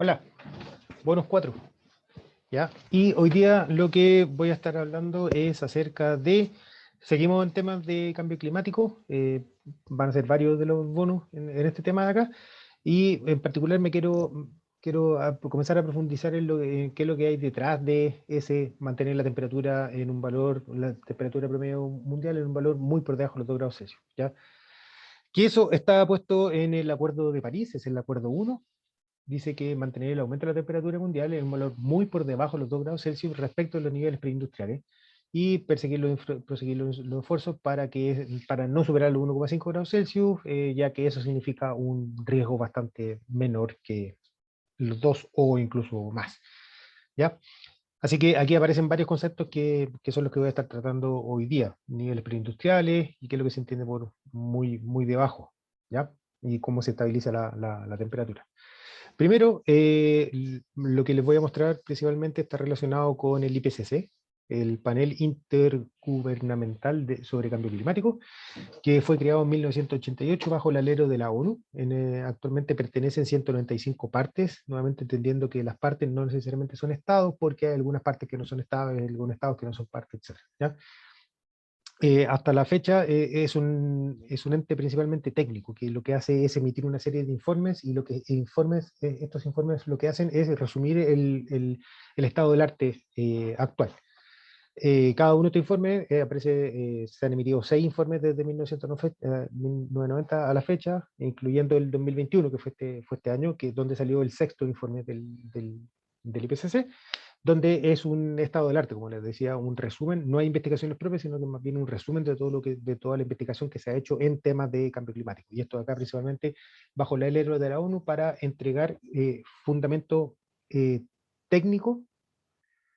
Hola, buenos cuatro. ¿Ya? Y hoy día lo que voy a estar hablando es acerca de, seguimos en temas de cambio climático, van a ser varios de los bonos en este tema de acá, y en particular comenzar a profundizar en qué es lo que hay detrás de ese mantener la temperatura en un valor, la temperatura promedio mundial en un valor muy por debajo de los 2 grados Celsius, ¿ya? Que eso está puesto en el Acuerdo de París, es el Acuerdo 1, dice que mantener el aumento de la temperatura mundial en un valor muy por debajo de los 2 grados Celsius respecto a los niveles preindustriales y proseguir los esfuerzos para no superar los 1,5 grados Celsius, ya que eso significa un riesgo bastante menor que los dos o incluso más. ¿Ya? Así que aquí aparecen varios conceptos que son los que voy a estar tratando hoy día, niveles preindustriales y qué es lo que se entiende por muy debajo, ¿ya? Y cómo se estabiliza la temperatura. Primero, lo que les voy a mostrar principalmente está relacionado con el IPCC, el Panel Intergubernamental sobre Cambio Climático, que fue creado en 1988 bajo el alero de la ONU. Actualmente pertenecen 195 partes, nuevamente entendiendo que las partes no necesariamente son estados, porque hay algunas partes que no son estados, hay algunos estados que no son partes, etc. ¿Ya? Hasta la fecha es un ente principalmente técnico, que lo que hace es emitir una serie de informes y estos informes lo que hacen es resumir el estado del arte actual. Cada uno de estos informes se han emitido 6 informes desde 1990 a la fecha, incluyendo el 2021, que fue este año, donde salió el sexto informe del IPCC, donde es un estado del arte, como les decía, un resumen. No hay investigaciones propias, sino que más bien un resumen de de toda la investigación que se ha hecho en temas de cambio climático. Y esto acá principalmente bajo la alero de la ONU para entregar fundamento técnico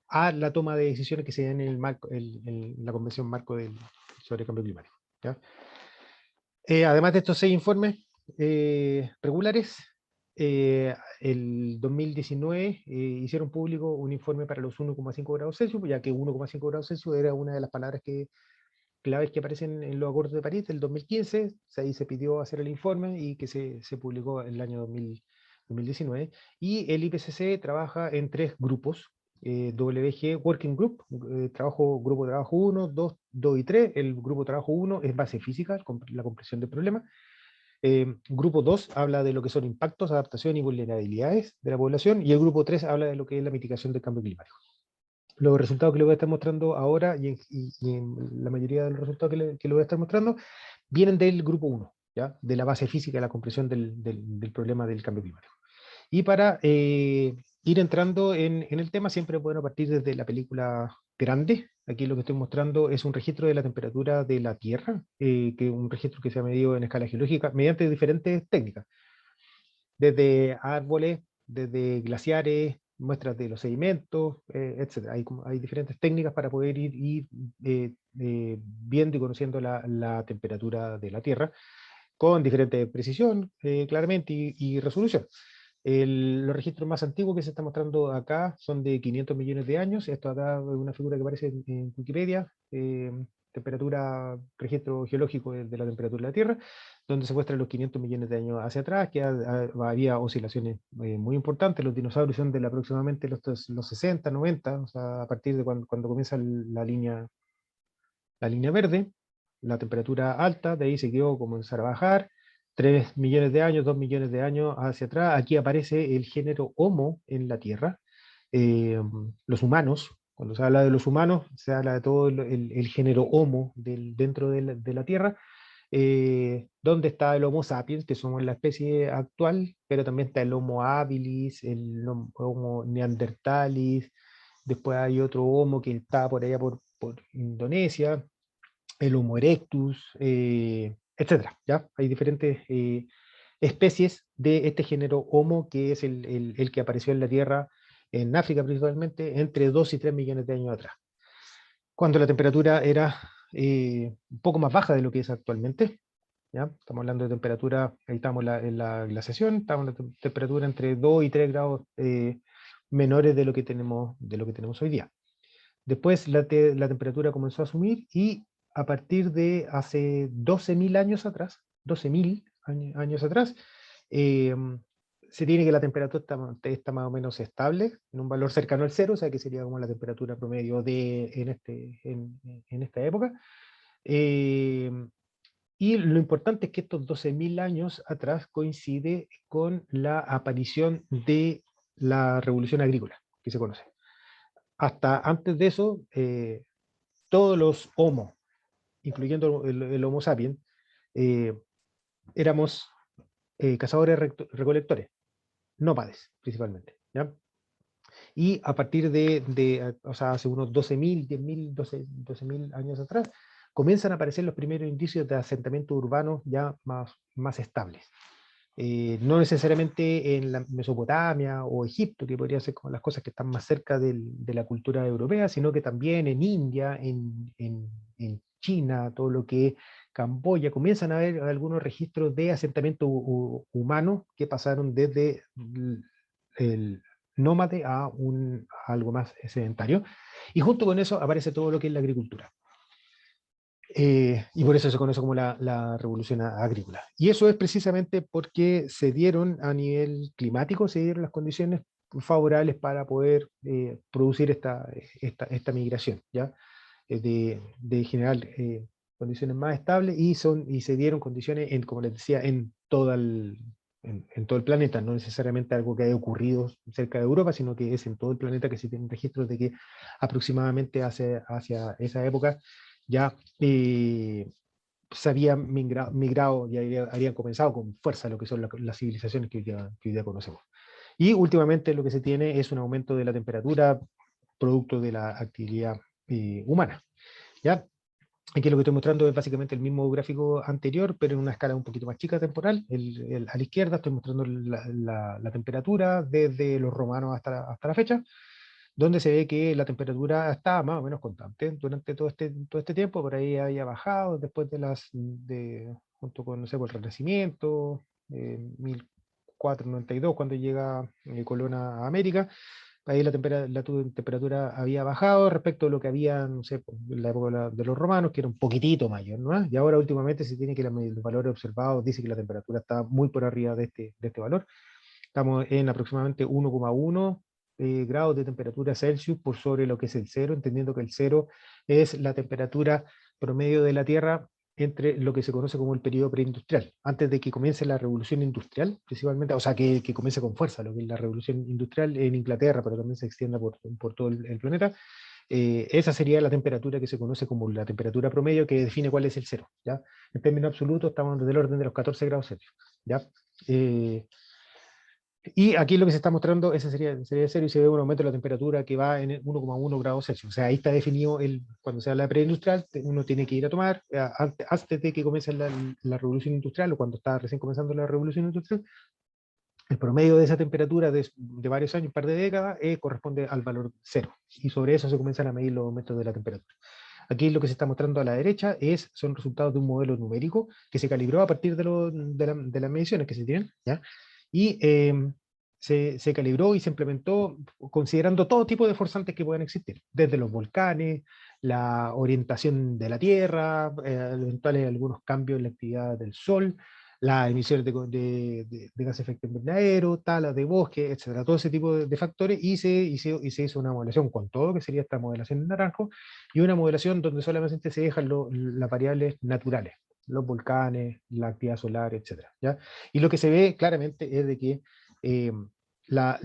a la toma de decisiones que se dan en la Convención Marco sobre Cambio Climático. ¿Ya? Además de estos 6 informes regulares, el 2019 hicieron público un informe para los 1,5 grados Celsius, ya que 1,5 grados Celsius era una de las palabras claves que aparecen en los acuerdos de París del 2015. Ahí se pidió hacer el informe y que se publicó en el año 2019. Y el IPCC trabaja en 3 grupos. WG Working Group, grupo de trabajo 1, 2 y 3. El grupo de trabajo 1 es base física, la comprensión del problema. Grupo 2 habla de lo que son impactos, adaptación y vulnerabilidades de la población, y el grupo 3 habla de lo que es la mitigación del cambio climático. Los resultados que les voy a estar mostrando ahora, y en la mayoría de los resultados que les voy a estar mostrando, vienen del grupo 1, ¿ya? De la base física, la comprensión del problema del cambio climático. Y para ir entrando en el tema, siempre es bueno partir desde la película grande. Aquí lo que estoy mostrando es un registro de la temperatura de la Tierra, que es un registro que se ha medido en escala geológica mediante diferentes técnicas, desde árboles, desde glaciares, muestras de los sedimentos, etc. Hay diferentes técnicas para poder ir viendo y conociendo la temperatura de la Tierra con diferente precisión, claramente, y resolución. Los registros más antiguos que se están mostrando acá son de 500 millones de años. Esto acá es una figura que aparece en Wikipedia, temperatura, registro geológico de la temperatura de la Tierra, donde se muestran los 500 millones de años hacia atrás, que había oscilaciones muy importantes. Los dinosaurios son de aproximadamente los 60, 90, o sea, a partir de cuando comienza la línea verde, la temperatura alta, de ahí se quedó comenzar a bajar, 3 millones de años, 2 millones de años hacia atrás. Aquí aparece el género Homo en la Tierra, los humanos. Cuando se habla de los humanos, se habla de todo el género Homo dentro de la Tierra, donde está el Homo sapiens, que somos la especie actual, pero también está el Homo habilis, el Homo neanderthalis, después hay otro Homo que está por allá por Indonesia, el Homo erectus, etcétera. ¿Ya? Hay diferentes especies de este género Homo, que es el que apareció en la Tierra, en África principalmente, entre 2 y 3 millones de años atrás, cuando la temperatura era un poco más baja de lo que es actualmente. ¿Ya? Estamos hablando de temperatura, ahí estamos en la glaciación, estamos en la temperatura entre 2 y 3 grados menores de lo que tenemos hoy día. Después la temperatura comenzó a subir y a partir de hace 12.000 años atrás, 12.000 años atrás, eh, se tiene que la temperatura está más o menos estable, en un valor cercano al cero, o sea que sería como la temperatura promedio en esta época. Eh, y lo importante es que estos 12.000 años atrás coincide con la aparición de la revolución agrícola, que se conoce. Hasta antes de eso, todos los Homo, incluyendo el Homo sapiens, eh, éramos cazadores recolectores, nómades principalmente, ¿ya? Y a partir o sea, hace unos 12.000, 10.000, 12.000 años atrás, comienzan a aparecer los primeros indicios de asentamientos urbanos ya más estables. No necesariamente en la Mesopotamia o Egipto, que podría ser como las cosas que están más cerca de la cultura europea, sino que también en India, en China, todo lo que es Camboya, comienzan a haber algunos registros de asentamientos humanos que pasaron desde el nómade a algo más sedentario. Y junto con eso aparece todo lo que es la agricultura. Y por eso se conoce como la revolución agrícola. Y eso es precisamente porque se dieron a nivel climático, se dieron las condiciones favorables para poder producir esta migración, ¿ya? De generar condiciones más estables y se dieron condiciones, como les decía, en todo el planeta, no necesariamente algo que haya ocurrido cerca de Europa, sino que es en todo el planeta que se tienen registros de que aproximadamente hacia esa época ya se habían migrado y habían comenzado con fuerza lo que son las civilizaciones que hoy día conocemos. Y últimamente lo que se tiene es un aumento de la temperatura producto de la actividad humana. ¿Ya? Aquí lo que estoy mostrando es básicamente el mismo gráfico anterior, pero en una escala un poquito más chica temporal. A la izquierda estoy mostrando la temperatura desde los romanos hasta la fecha, donde se ve que la temperatura estaba más o menos constante durante todo este tiempo. Por ahí había bajado después junto con, no sé, por el Renacimiento, 1492, cuando llega Colón a América. Ahí la temperatura había bajado respecto a lo que había, no sé, en la época de los romanos, que era un poquitito mayor, ¿no? Y ahora últimamente se tiene que los valores observados dice que la temperatura está muy por arriba de este valor. Estamos en aproximadamente 1,1 grados de temperatura Celsius por sobre lo que es el cero, entendiendo que el cero es la temperatura promedio de la Tierra entre lo que se conoce como el periodo preindustrial, antes de que comience la revolución industrial, principalmente, o sea, que comience con fuerza, lo que es la revolución industrial en Inglaterra, pero también se extienda por todo el planeta. Esa sería la temperatura que se conoce como la temperatura promedio, que define cuál es el cero, ¿ya? En términos absolutos estamos del orden de los 14 grados Celsius, ¿ya? Y aquí lo que se está mostrando, ese sería cero, y se ve un aumento de la temperatura que va en 1,1 grados Celsius. O sea, ahí está definido, cuando se habla de preindustrial, uno tiene que ir a tomar, antes de que comience la revolución industrial, o cuando está recién comenzando la revolución industrial, el promedio de esa temperatura de varios años, un par de décadas, corresponde al valor cero. Y sobre eso se comienzan a medir los aumentos de la temperatura. Aquí lo que se está mostrando a la derecha son resultados de un modelo numérico que se calibró a partir de las mediciones que se tienen, ¿ya? Y se calibró y se implementó considerando todo tipo de forzantes que puedan existir, desde los volcanes, la orientación de la Tierra, eventuales algunos cambios en la actividad del Sol, las emisiones de gas de efecto invernadero, talas de bosque, etcétera, todo ese tipo de factores, y se hizo una modelación con todo, que sería esta modelación en naranjo, y una modelación donde solamente se dejan las variables naturales, los volcanes, la actividad solar, etcétera, ¿ya? Y lo que se ve claramente es de que eh, la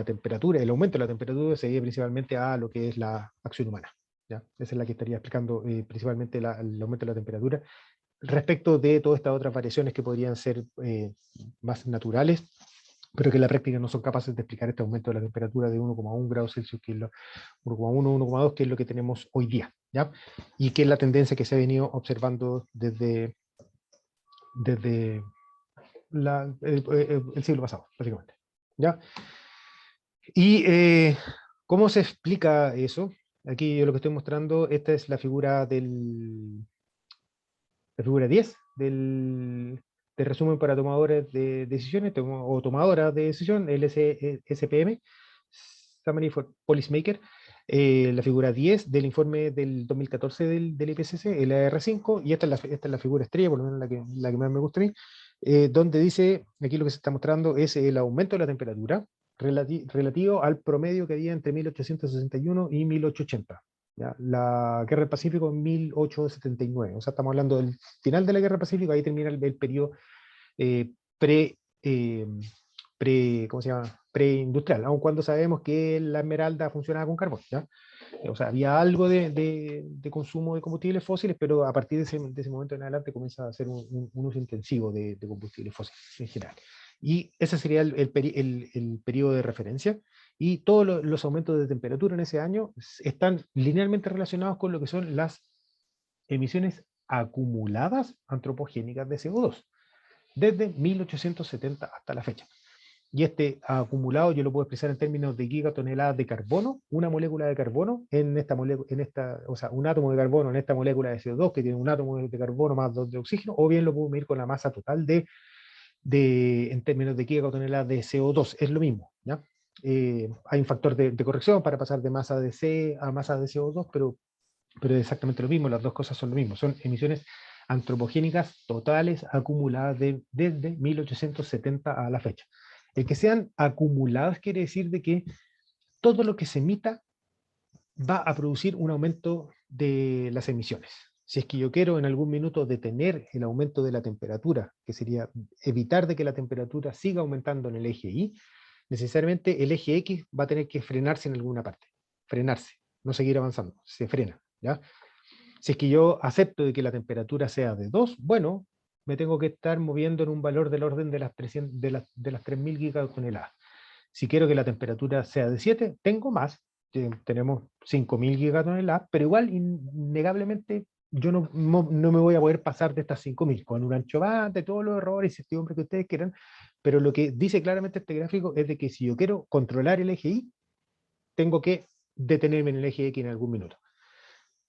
temperatura, el aumento de la temperatura se debe principalmente a lo que es la acción humana, ¿ya? Esa es la que estaría explicando principalmente el aumento de la temperatura, respecto de todas estas otras variaciones que podrían ser más naturales, pero que en la práctica no son capaces de explicar este aumento de la temperatura de 1,1 grados Celsius, que es 1,1, 1,2, que es lo que tenemos hoy día, ¿ya? Y que es la tendencia que se ha venido observando desde el siglo pasado, básicamente, ¿ya? Y ¿cómo se explica eso? Aquí yo lo que estoy mostrando, esta es la figura la figura 10 del resumen para tomadores de decisiones o tomadoras de decisión, el SPM, Summary for Policymaker, la figura 10 del informe del 2014 del IPCC, el AR5, y esta es la figura estrella, por lo menos la que más me gusta a mí, donde dice, aquí lo que se está mostrando es el aumento de la temperatura relativo al promedio que había entre 1861 y 1880. ¿Ya? La Guerra del Pacífico en 1879, o sea, estamos hablando del final de la Guerra del Pacífico, ahí termina el periodo eh, pre, eh, ¿cómo se llama? Preindustrial, aun cuando sabemos que la Esmeralda funcionaba con carbón, ¿ya? O sea, había algo de consumo de combustibles fósiles, pero a partir de ese momento en adelante comienza a hacer un uso intensivo de combustibles fósiles en general. Y ese sería el periodo de referencia. Y todos los aumentos de temperatura en ese año están linealmente relacionados con lo que son las emisiones acumuladas antropogénicas de CO2, desde 1870 hasta la fecha. Y este acumulado yo lo puedo expresar en términos de gigatoneladas de carbono, una molécula de carbono o sea, un átomo de carbono en esta molécula de CO2 que tiene un átomo de carbono más dos de oxígeno, o bien lo puedo medir con la masa total en términos de gigatoneladas de CO2, es lo mismo, ¿ya? Hay un factor de corrección para pasar de masa de C a masa de CO2, pero es exactamente lo mismo, las dos cosas son lo mismo, son emisiones antropogénicas totales acumuladas desde 1870 a la fecha. El que sean acumuladas quiere decir de que todo lo que se emita va a producir un aumento de las emisiones. Si es que yo quiero en algún minuto detener el aumento de la temperatura, que sería evitar de que la temperatura siga aumentando en el eje Y, necesariamente el eje X va a tener que frenarse en alguna parte, frenarse, no seguir avanzando, se frena, ¿ya? Si es que yo acepto de que la temperatura sea de 2, bueno, me tengo que estar moviendo en un valor del orden de las 300, de las 3000 gigatoneladas. Si quiero que la temperatura sea de 7, tengo más. Tenemos 5000 gigatoneladas, pero igual, innegablemente, yo no me voy a poder pasar de estas 5000 con un ancho banda, todos los errores y incertidumbre que ustedes quieran. Pero lo que dice claramente este gráfico es de que si yo quiero controlar el eje Y, tengo que detenerme en el eje X en algún minuto.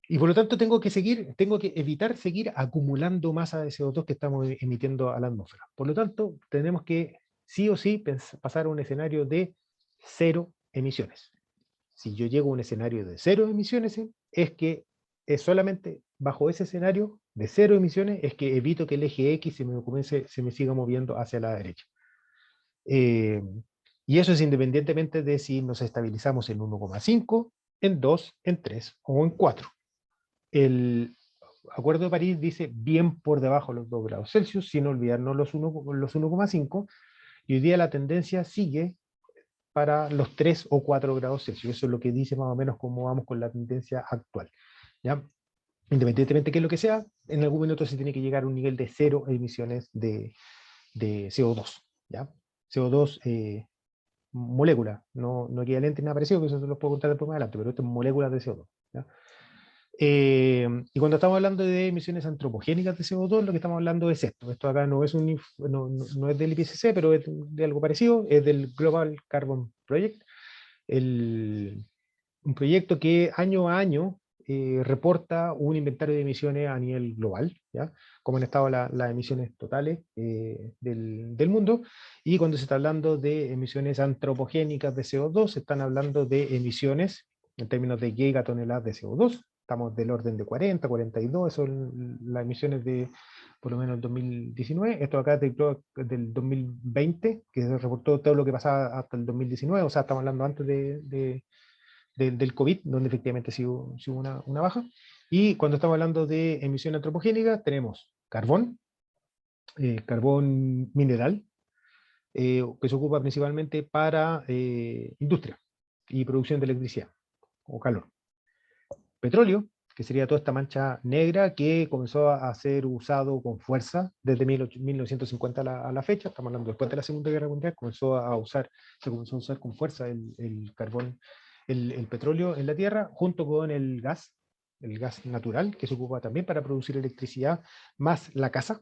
Y por lo tanto tengo que evitar seguir acumulando masa de CO2 que estamos emitiendo a la atmósfera. Por lo tanto, tenemos que sí o sí pasar a un escenario de cero emisiones. Si yo llego a un escenario de cero emisiones, es que es solamente bajo ese escenario de cero emisiones es que evito que el eje X se me siga moviendo hacia la derecha. Eh, y eso es independientemente de si nos estabilizamos en 1,5, en 2, en 3 o en 4. El Acuerdo de París dice bien por debajo de los 2 grados Celsius, sin olvidarnos los 1,5, y hoy día la tendencia sigue para los 3 o 4 grados Celsius. Eso es lo que dice más o menos cómo vamos con la tendencia actual. ¿Ya? Independientemente de qué es lo que sea, en algún momento se tiene que llegar a un nivel de cero emisiones de CO2. ¿Ya? CO2 molécula, no equivalente ni nada parecido, que eso se los puedo contar después más adelante, pero esto es moléculas de CO2. ¿Ya? Y cuando estamos hablando de emisiones antropogénicas de CO2, lo que estamos hablando es esto. Esto acá no es, no es del IPCC, pero es de algo parecido, es del Global Carbon Project, un proyecto que año a año reporta un inventario de emisiones a nivel global, ¿ya? Cómo han estado las emisiones totales del mundo, y cuando se está hablando de emisiones antropogénicas de CO2, se están hablando de emisiones en términos de gigatoneladas de CO2, estamos del orden de 40, 42, son las emisiones de por lo menos el 2019, esto acá es del 2020, que se reportó todo lo que pasaba hasta el 2019, o sea, estamos hablando antes del COVID, donde efectivamente sí hubo una baja. Y cuando estamos hablando de emisión antropogénica, tenemos carbón, carbón mineral, que se ocupa principalmente para industria y producción de electricidad o calor. Petróleo, que sería toda esta mancha negra que comenzó a ser usado con fuerza desde 1950 a la fecha, estamos hablando después de la Segunda Guerra Mundial, se comenzó a usar con fuerza el carbón, el petróleo en la Tierra, junto con el gas natural, que se ocupa también para producir electricidad, más la casa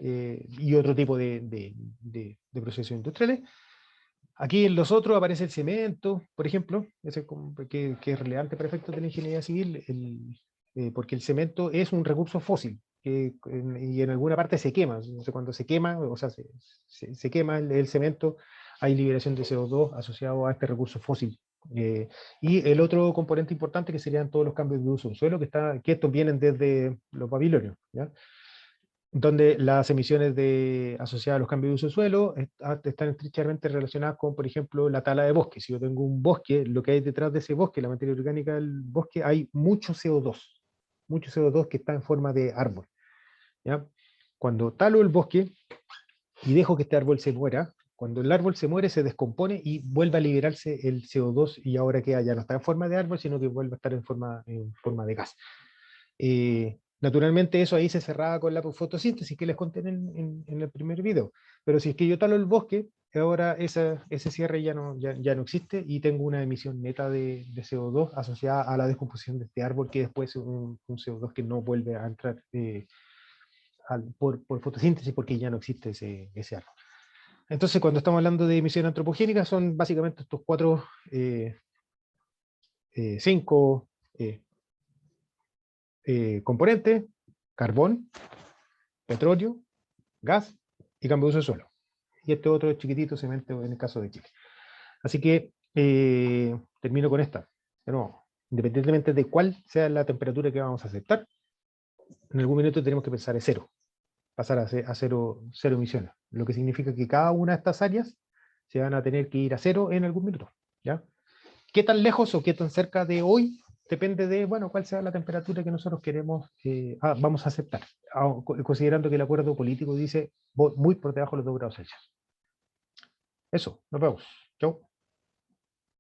y otro tipo de procesos industriales. Aquí en los otros aparece el cemento, por ejemplo, que es relevante para efectos de la ingeniería civil, porque el cemento es un recurso fósil y en alguna parte se quema. Entonces, cuando se quema, o sea, se quema el cemento, hay liberación de CO2 asociado a este recurso fósil. Y el otro componente importante que serían todos los cambios de uso del suelo, que estos vienen desde los babilonios, ¿ya? donde las emisiones asociadas a los cambios de uso de suelo están estrechamente relacionadas con, por ejemplo, la tala de bosque. Si yo tengo un bosque, lo que hay detrás de ese bosque, la materia orgánica del bosque, hay mucho CO2 que está en forma de árbol. ¿Ya? Cuando talo el bosque y dejo que este árbol se muera, cuando el árbol se muere, se descompone y vuelve a liberarse el CO2 y ahora queda, ya no está en forma de árbol, sino que vuelve a estar en forma de gas. Naturalmente eso ahí se cerraba con la fotosíntesis que les conté en el primer video. Pero si es que yo talo el bosque, ahora ese cierre ya no existe y tengo una emisión neta de CO2 asociada a la descomposición de este árbol, que después es un CO2 que no vuelve a entrar por fotosíntesis porque ya no existe ese árbol. Entonces, cuando estamos hablando de emisiones antropogénicas, son básicamente estos cinco componentes: carbón, petróleo, gas y cambio de uso de suelo. Y este otro chiquitito, cemento, en el caso de Chile. Así que termino con esta. De nuevo, independientemente de cuál sea la temperatura que vamos a aceptar, en algún minuto tenemos que pensar en cero, pasar a cero emisiones. Lo que significa que cada una de estas áreas se van a tener que ir a cero en algún minuto. ¿Ya? ¿Qué tan lejos o qué tan cerca de hoy? Depende de, bueno, cuál sea la temperatura que nosotros queremos, vamos a aceptar, considerando que el acuerdo político dice muy por debajo de los 2 grados Celsius. Eso, nos vemos. Chau.